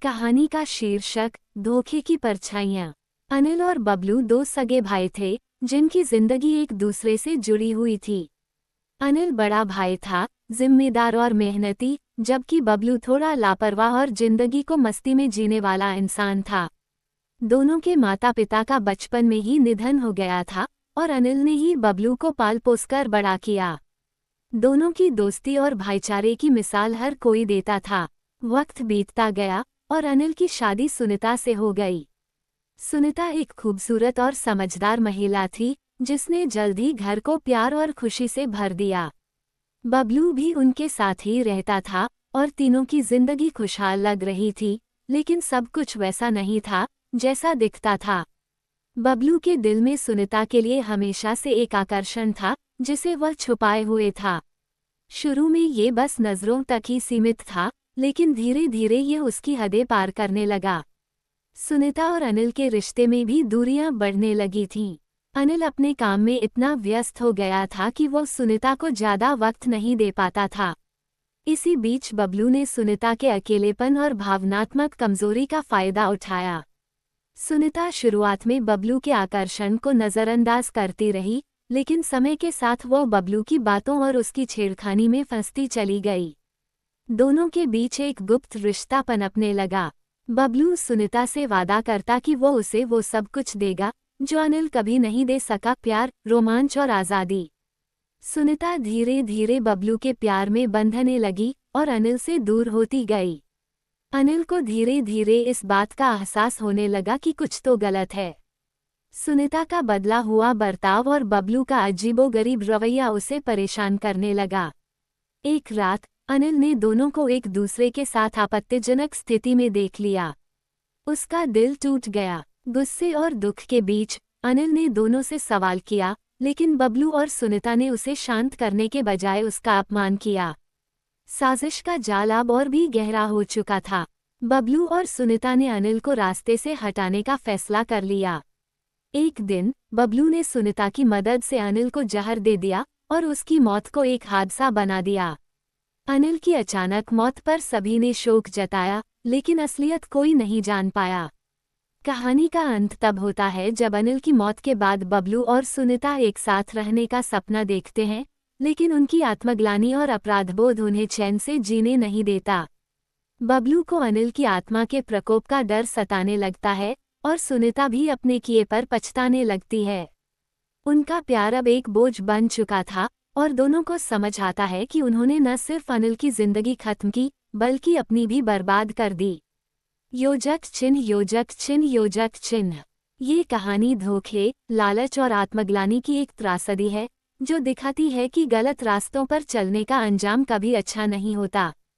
कहानी का शीर्षक धोखे की परछाइयाँ। अनिल और बबलू दो सगे भाई थे जिनकी जिंदगी एक दूसरे से जुड़ी हुई थी। अनिल बड़ा भाई था, जिम्मेदार और मेहनती, जबकि बबलू थोड़ा लापरवाह और जिंदगी को मस्ती में जीने वाला इंसान था। दोनों के माता पिता का बचपन में ही निधन हो गया था और अनिल ने ही बबलू को पाल पोसकर बड़ा किया। दोनों की दोस्ती और भाईचारे की मिसाल हर कोई देता था। वक्त बीतता गया और अनिल की शादी सुनीता से हो गई। सुनीता एक खूबसूरत और समझदार महिला थी जिसने जल्द ही घर को प्यार और खुशी से भर दिया। बबलू भी उनके साथ ही रहता था और तीनों की जिंदगी खुशहाल लग रही थी, लेकिन सब कुछ वैसा नहीं था जैसा दिखता था। बबलू के दिल में सुनीता के लिए हमेशा से एक आकर्षण था जिसे वह छुपाए हुए था। शुरू में ये बस नज़रों तक ही सीमित था, लेकिन धीरे धीरे ये उसकी हदें पार करने लगा। सुनीता और अनिल के रिश्ते में भी दूरियां बढ़ने लगी थीं। अनिल अपने काम में इतना व्यस्त हो गया था कि वो सुनीता को ज्यादा वक्त नहीं दे पाता था। इसी बीच बबलू ने सुनीता के अकेलेपन और भावनात्मक कमजोरी का फायदा उठाया। सुनीता शुरुआत में बबलू के आकर्षण को नज़रअंदाज करती रही, लेकिन समय के साथ वो बबलू की बातों और उसकी छेड़खानी में फंसती चली गई। दोनों के बीच एक गुप्त रिश्ता पनपने लगा। बबलू सुनीता से वादा करता कि वो उसे वो सब कुछ देगा जो अनिल कभी नहीं दे सका, प्यार, रोमांच और आज़ादी। सुनीता धीरे धीरे बबलू के प्यार में बंधने लगी और अनिल से दूर होती गई। अनिल को धीरे धीरे इस बात का एहसास होने लगा कि कुछ तो गलत है। सुनीता का बदला हुआ बर्ताव और बबलू का अजीबोगरीब रवैया उसे परेशान करने लगा। एक रात अनिल ने दोनों को एक दूसरे के साथ आपत्तिजनक स्थिति में देख लिया। उसका दिल टूट गया। गुस्से और दुख के बीच अनिल ने दोनों से सवाल किया, लेकिन बबलू और सुनीता ने उसे शांत करने के बजाय उसका अपमान किया। साजिश का जाल अब और भी गहरा हो चुका था। बबलू और सुनीता ने अनिल को रास्ते से हटाने का फैसला कर लिया। एक दिन बबलू ने सुनीता की मदद से अनिल को जहर दे दिया और उसकी मौत को एक हादसा बना दिया। अनिल की अचानक मौत पर सभी ने शोक जताया, लेकिन असलियत कोई नहीं जान पाया। कहानी का अंत तब होता है जब अनिल की मौत के बाद बबलू और सुनीता एक साथ रहने का सपना देखते हैं, लेकिन उनकी आत्मग्लानि और अपराधबोध उन्हें चैन से जीने नहीं देता। बबलू को अनिल की आत्मा के प्रकोप का डर सताने लगता है और सुनीता भी अपने किए पर पछताने लगती है। उनका प्यार अब एक बोझ बन चुका था और दोनों को समझ आता है कि उन्होंने न सिर्फ अनिल की जिंदगी खत्म की, बल्कि अपनी भी बर्बाद कर दी। योजक चिन्ह, योजक चिन्ह, योजक चिन्ह। ये कहानी धोखे, लालच और आत्मग्लानि की एक त्रासदी है जो दिखाती है कि गलत रास्तों पर चलने का अंजाम कभी अच्छा नहीं होता।